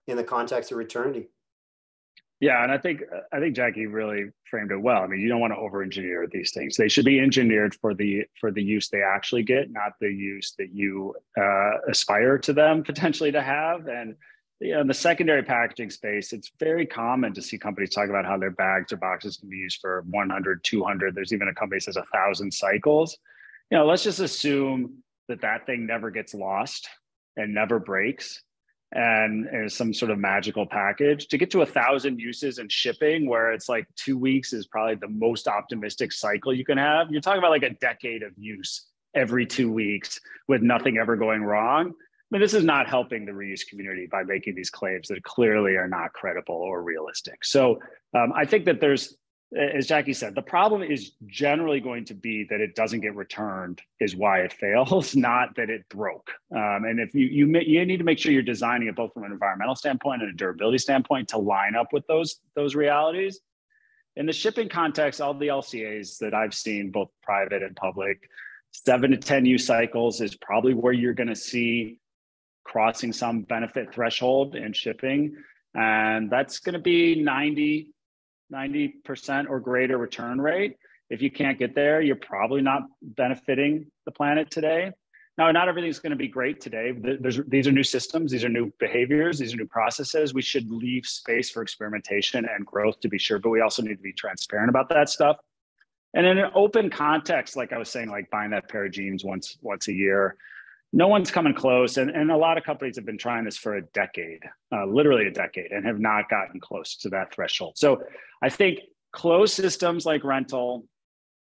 in the context of Returnity? Yeah, and I think Jackie really framed it well. I mean, you don't want to over-engineer these things. They should be engineered for the use they actually get, not the use that you aspire to them potentially to have. And in the secondary packaging space, it's very common to see companies talk about how their bags or boxes can be used for 100, 200. There's even a company that says 1,000 cycles. Let's just assume that thing never gets lost and never breaks and is some sort of magical package. To get to 1,000 uses and shipping, where it's like 2 weeks is probably the most optimistic cycle you can have. You're talking about like a decade of use every 2 weeks with nothing ever going wrong. I mean, this is not helping the reuse community by making these claims that clearly are not credible or realistic. So I think that there's, as Jackie said, the problem is generally going to be that it doesn't get returned is why it fails, not that it broke. And if you need to make sure you're designing it both from an environmental standpoint and a durability standpoint to line up with those realities. In the shipping context, all the LCAs that I've seen, both private and public, 7 to 10 use cycles is probably where you're going to see crossing some benefit threshold in shipping. And that's going to be 90% or greater return rate. If you can't get there, you're probably not benefiting the planet today. Now, not everything's going to be great today. These are new systems. These are new behaviors. These are new processes. We should leave space for experimentation and growth, to be sure, but we also need to be transparent about that stuff. And in an open context, like I was saying, like buying that pair of jeans once a year, no one's coming close. And a lot of companies have been trying this for a decade, literally a decade, and have not gotten close to that threshold. So I think closed systems like rental,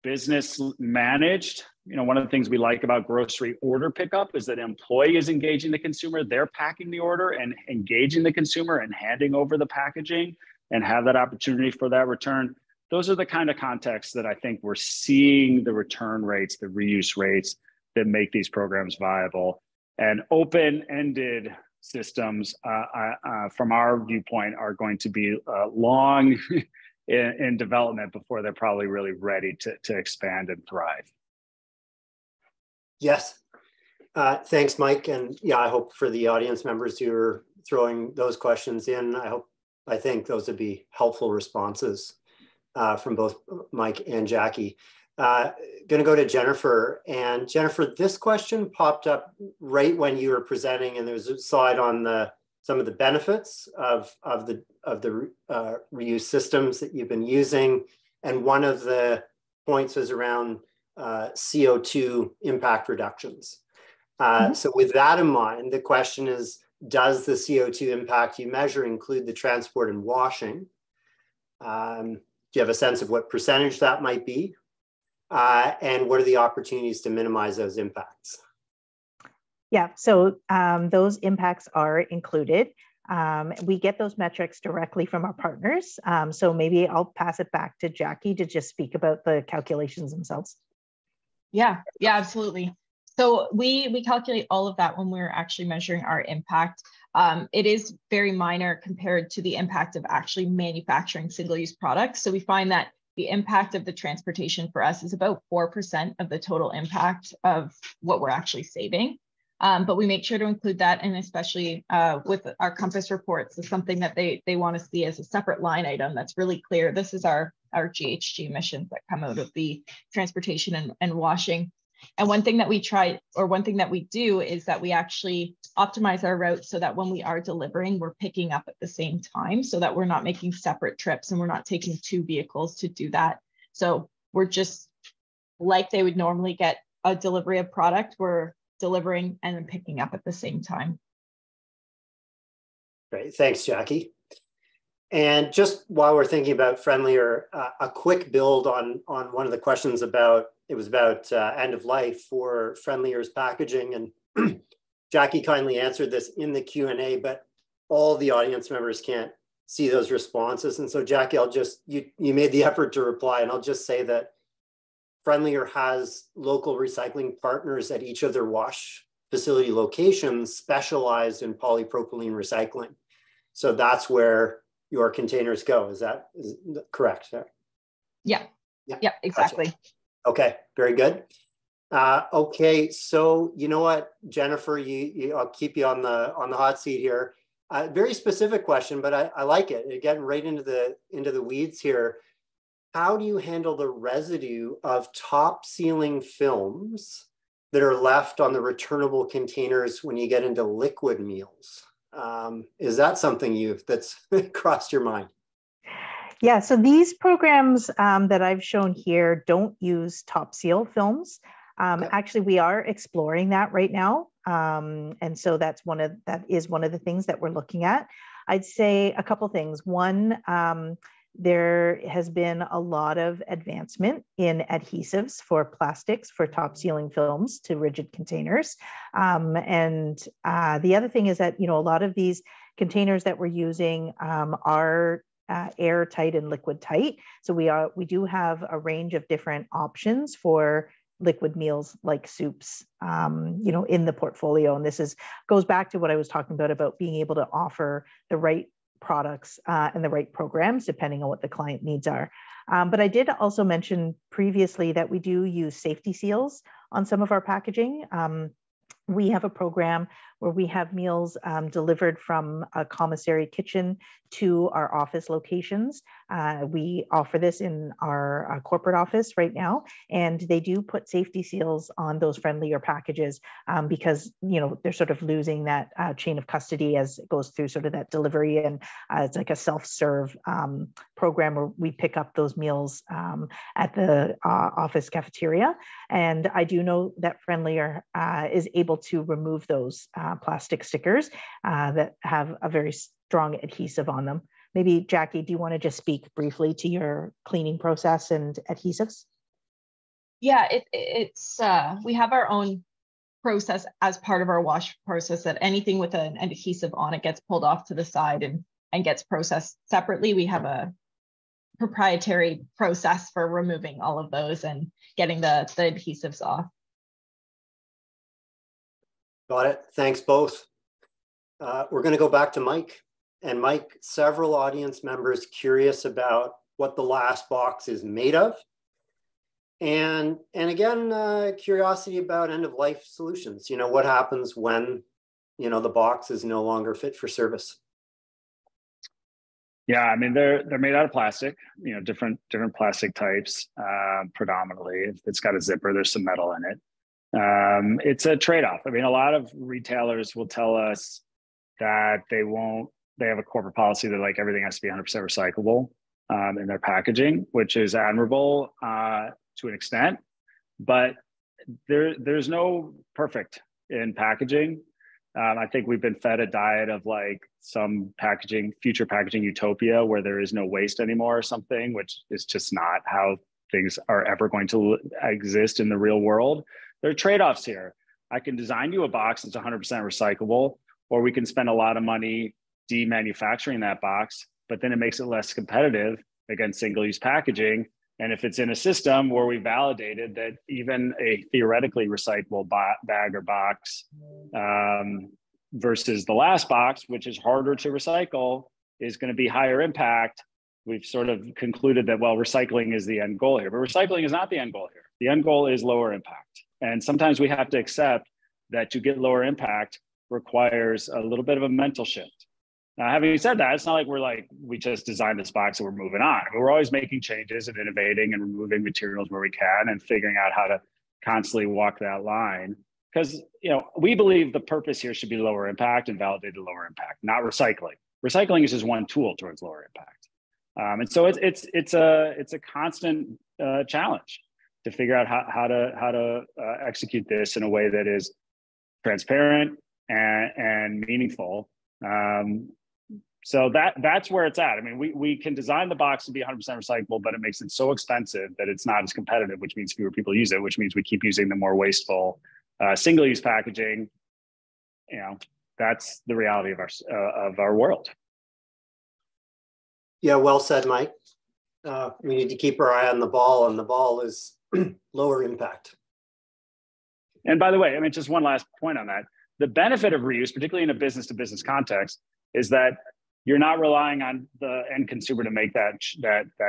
business managed, one of the things we like about grocery order pickup is that an employee is engaging the consumer. They're packing the order and engaging the consumer and handing over the packaging and have that opportunity for that return. Those are the kind of contexts that I think we're seeing the return rates, the reuse rates that make these programs viable. And open-ended systems, from our viewpoint, are going to be long in development before they're probably really ready to expand and thrive. Yes. Thanks, Mike. And yeah, I hope for the audience members who are throwing those questions in, I think those would be helpful responses from both Mike and Jackie. Going to go to Jennifer. And Jennifer, this question popped up right when you were presenting, and there's a slide on some of the benefits of the reuse systems that you've been using. And one of the points was around CO2 impact reductions. So with that in mind, the question is, does the CO2 impact you measure include the transport and washing? Do you have a sense of what percentage that might be? And what are the opportunities to minimize those impacts? Yeah, so those impacts are included. We get those metrics directly from our partners. So maybe I'll pass it back to Jackie to just speak about the calculations themselves. Yeah, absolutely. So we calculate all of that when we're actually measuring our impact. It is very minor compared to the impact of actually manufacturing single-use products. So we find that the impact of the transportation for us is about 4% of the total impact of what we're actually saving. But we make sure to include that, and especially with our Compass reports, is something that they want to see as a separate line item that's really clear. This is our GHG emissions that come out of the transportation and washing. And one thing that we do is that we actually optimize our routes so that when we are delivering, we're picking up at the same time, so that we're not making separate trips and we're not taking two vehicles to do that. So we're just like they would normally get a delivery of product, we're delivering and then picking up at the same time. Great, thanks, Jackie. And just while we're thinking about friendlier, a quick build on one of the questions about end of life for friendlier's packaging. And Jackie kindly answered this in the Q&A, but all the audience members can't see those responses. And so Jackie, you made the effort to reply, and I'll just say that Friendlier has local recycling partners at each of their wash facility locations specialized in polypropylene recycling. So that's where your containers go. Is that correct? Yeah, exactly. Gotcha. Okay, very good. Okay, so you know what, Jennifer, I'll keep you on the hot seat here. Very specific question, but I like it. You're getting right into the weeds here. How do you handle the residue of top sealing films that are left on the returnable containers when you get into liquid meals? Is that something that's crossed your mind? Yeah, so these programs that I've shown here don't use top seal films. Okay. Actually, we are exploring that right now. And so that is one of the things that we're looking at. I'd say a couple things. One, there has been a lot of advancement in adhesives for plastics for top sealing films to rigid containers. And the other thing is that, a lot of these containers that we're using are airtight and liquid tight. So we do have a range of different options for liquid meals like soups, in the portfolio. And this goes back to what I was talking about being able to offer the right products and the right programs depending on what the client needs are. But I did also mention previously that we do use safety seals on some of our packaging. We have a program where we have meals delivered from a commissary kitchen to our office locations. We offer this in our corporate office right now, and they do put safety seals on those friendlier packages because, you know, they're sort of losing that chain of custody as it goes through sort of that delivery, and it's like a self-serve program where we pick up those meals at the office cafeteria. And I do know that Friendlier is able to remove those plastic stickers that have a very strong adhesive on them. Maybe Jackie, do you want to just speak briefly to your cleaning process and adhesives? Yeah, it's we have our own process as part of our wash process, that anything with an adhesive on it gets pulled off to the side and gets processed separately. We have a proprietary process for removing all of those and getting the adhesives off. Got it. Thanks both. We're going to go back to Mike. And Mike, several audience members curious about what the last box is made of. And again, curiosity about end-of-life solutions. You know, what happens when, you know, the box is no longer fit for service? Yeah, I mean, they're made out of plastic, you know, different plastic types, predominantly. It's got a zipper, there's some metal in it. It's a trade-off. I mean, a lot of retailers will tell us that they have a corporate policy that like everything has to be 100% recyclable in their packaging, which is admirable to an extent, but there's no perfect in packaging. I think we've been fed a diet of like some future packaging utopia where there is no waste anymore or something, which is just not how things are ever going to exist in the real world. There are trade-offs here. I can design you a box that's 100% recyclable, or we can spend a lot of money demanufacturing that box, but then it makes it less competitive against single-use packaging. And if it's in a system where we validated that even a theoretically recyclable bag or box versus the last box, which is harder to recycle, is going to be higher impact, we've sort of concluded that, well, recycling is the end goal here. But recycling is not the end goal here. The end goal is lower impact. And sometimes we have to accept that to get lower impact requires a little bit of a mental shift. Now, having said that, it's not like we just designed this box and we're moving on. We're always making changes and innovating and removing materials where we can and figuring out how to constantly walk that line. Because, you know, we believe the purpose here should be lower impact and validated lower impact, not recycling. Recycling is just one tool towards lower impact. And so it's a constant challenge to figure out how to execute this in a way that is transparent and meaningful. So that's where it's at. I mean, we can design the box to be 100% recyclable, but it makes it so expensive that it's not as competitive, which means fewer people use it, which means we keep using the more wasteful single-use packaging. You know, that's the reality of our world. Yeah, well said, Mike. We need to keep our eye on the ball, and the ball is lower impact. And by the way, I mean, just one last point on that. The benefit of reuse, particularly in a business-to-business context, is that you're not relying on the end consumer to make that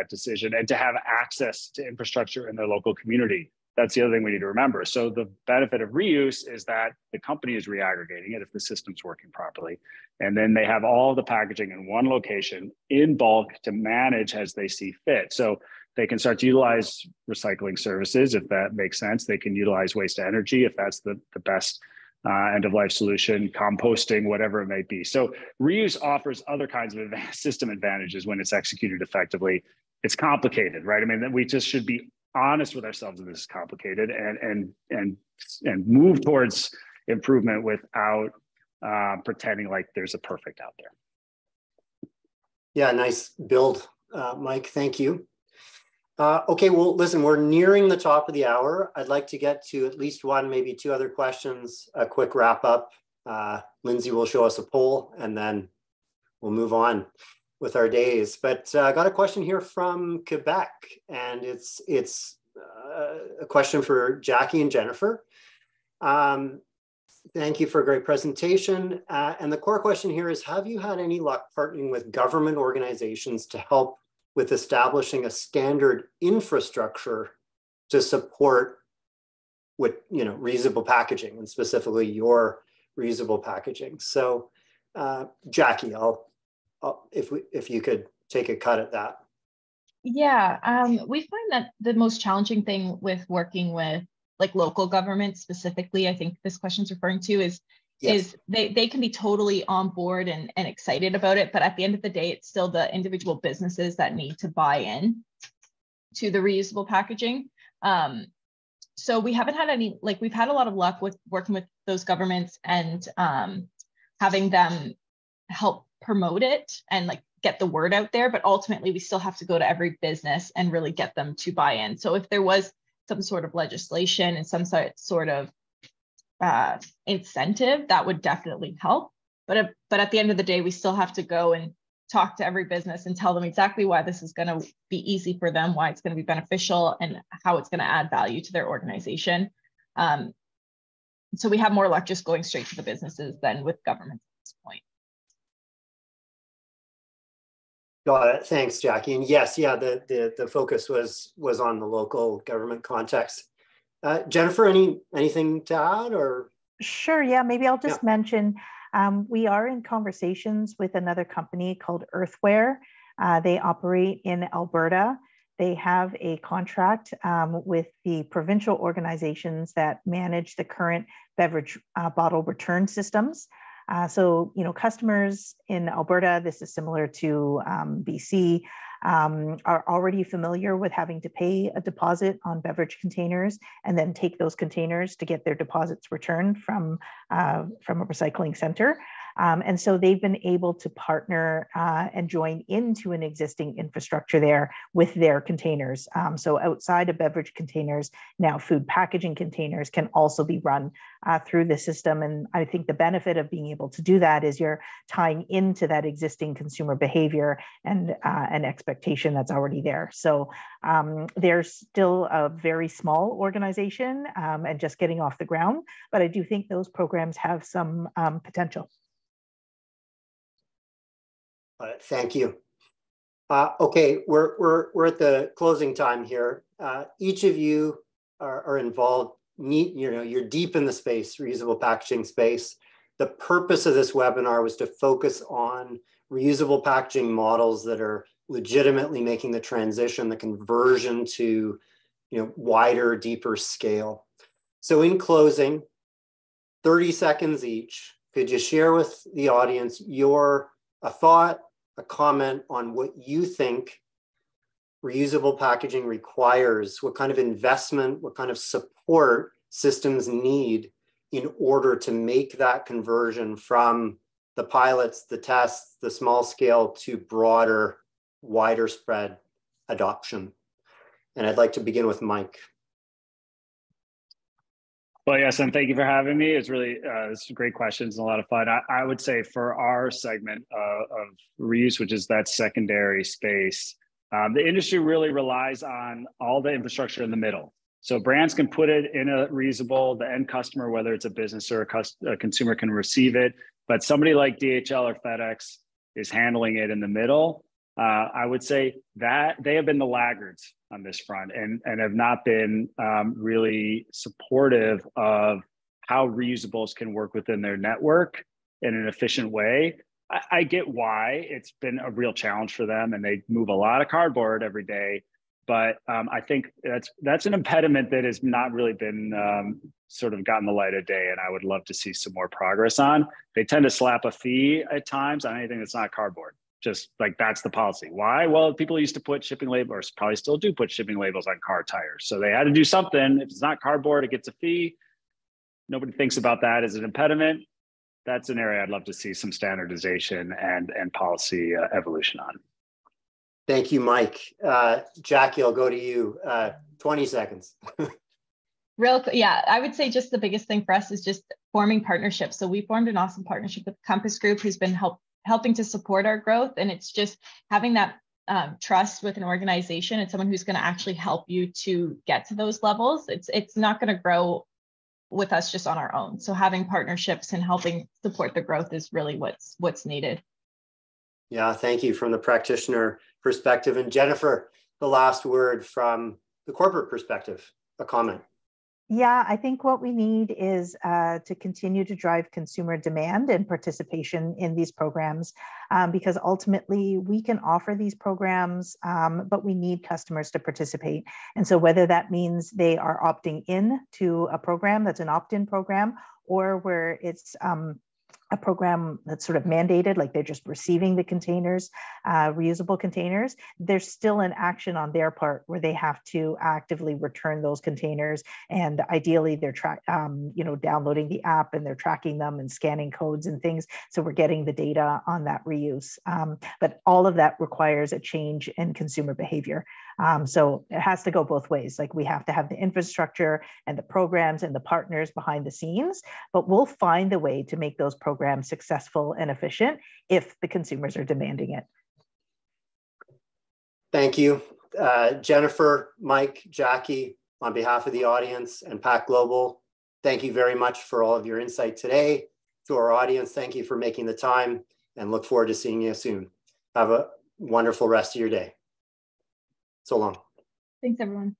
decision and to have access to infrastructure in their local community. That's the other thing we need to remember. So the benefit of reuse is that the company is reaggregating it if the system's working properly. And then they have all the packaging in one location in bulk to manage as they see fit. So they can start to utilize recycling services if that makes sense. They can utilize waste to energy if that's the best end-of-life solution, composting, whatever it may be. So reuse offers other kinds of system advantages when it's executed effectively. It's complicated, right? I mean, we just should be honest with ourselves that this is complicated and move towards improvement without pretending like there's a perfect out there. Yeah, nice build, Mike. Thank you. Okay, well, listen, we're nearing the top of the hour. I'd like to get to at least one, maybe two other questions, a quick wrap up. Lindsay will show us a poll and then we'll move on with our days. But I got a question here from Quebec, and it's a question for Jackie and Jennifer. Thank you for a great presentation. And the core question here is, have you had any luck partnering with government organizations to help with establishing a standard infrastructure to support with, you know, reusable packaging, and specifically your reusable packaging. So Jackie, if you could take a cut at that. Yeah, we find that the most challenging thing with working with like local governments specifically, I think this question's referring to, is they can be totally on board and excited about it, but at the end of the day, it's still the individual businesses that need to buy in to the reusable packaging. So we haven't had any, like we've had a lot of luck with working with those governments and having them help promote it and like get the word out there, but ultimately we still have to go to every business and really get them to buy in. So if there was some sort of legislation and some sort of incentive, that would definitely help. But at the end of the day, we still have to go and talk to every business and tell them exactly why this is going to be easy for them, why it's going to be beneficial, and how it's going to add value to their organization. So we have more luck just going straight to the businesses than with governments at this point. Got it. Thanks, Jackie. And yes, yeah, the focus was on the local government context. Jennifer, anything to add or? Sure. Yeah, maybe I'll just mention we are in conversations with another company called Earthware. They operate in Alberta. They have a contract with the provincial organizations that manage the current beverage bottle return systems. So, you know, customers in Alberta, this is similar to BC, are already familiar with having to pay a deposit on beverage containers and then take those containers to get their deposits returned from a recycling center. And so they've been able to partner and join into an existing infrastructure there with their containers. So outside of beverage containers, now food packaging containers can also be run through the system. And I think the benefit of being able to do that is you're tying into that existing consumer behavior and an expectation that's already there. So they're still a very small organization and just getting off the ground, but I do think those programs have some potential. Thank you. Okay, we're at the closing time here. Each of you are involved. You're deep in the space, reusable packaging space. The purpose of this webinar was to focus on reusable packaging models that are legitimately making the transition, the conversion to wider, deeper scale. So in closing, 30 seconds each, could you share with the audience a thought, a comment on what you think reusable packaging requires, what kind of investment, what kind of support systems need in order to make that conversion from the pilots, the tests, the small scale to broader, wider spread adoption? And I'd like to begin with Mike. Well, yes, and thank you for having me. It's really, it's great questions and a lot of fun. I would say for our segment of reuse, which is that secondary space, the industry really relies on all the infrastructure in the middle. So brands can put it in a reusable, the end customer, whether it's a business or a consumer, can receive it, but somebody like DHL or FedEx is handling it in the middle. I would say that they have been the laggards on this front and have not been really supportive of how reusables can work within their network in an efficient way. I get why it's been a real challenge for them and they move a lot of cardboard every day, but I think that's an impediment that has not really been sort of gotten the light of day, and I would love to see some more progress on. They tend to slap a fee at times on anything that's not cardboard. Just like that's the policy. Why? Well, people used to put shipping labels, or probably still do put shipping labels on car tires. So they had to do something. If it's not cardboard, it gets a fee. Nobody thinks about that as an impediment. That's an area I'd love to see some standardization and policy evolution on. Thank you, Mike. Jackie, I'll go to you. 20 seconds. Yeah, I would say just the biggest thing for us is just forming partnerships. So we formed an awesome partnership with Compass Group, who's been helping to support our growth. And it's just having that trust with an organization and someone who's going to actually help you to get to those levels. It's not going to grow with us just on our own. So having partnerships and helping support the growth is really what's needed. Yeah, thank you from the practitioner perspective. And Jennifer, the last word from the corporate perspective, a comment. Yeah, I think what we need is to continue to drive consumer demand and participation in these programs, because ultimately we can offer these programs, but we need customers to participate. And so whether that means they are opting in to a program that's an opt-in program, or where it's a program that's sort of mandated, like they're just receiving the containers, reusable containers, there's still an action on their part where they have to actively return those containers. And ideally they're downloading the app and they're tracking them and scanning codes and things. So we're getting the data on that reuse. But all of that requires a change in consumer behavior. So it has to go both ways. Like we have to have the infrastructure and the programs and the partners behind the scenes, but we'll find a way to make those programs successful and efficient if the consumers are demanding it. Thank you. Jennifer, Mike, Jackie, on behalf of the audience and Pack Global, thank you very much for all of your insight today. To our audience, thank you for making the time and look forward to seeing you soon. Have a wonderful rest of your day. So long. Thanks, everyone.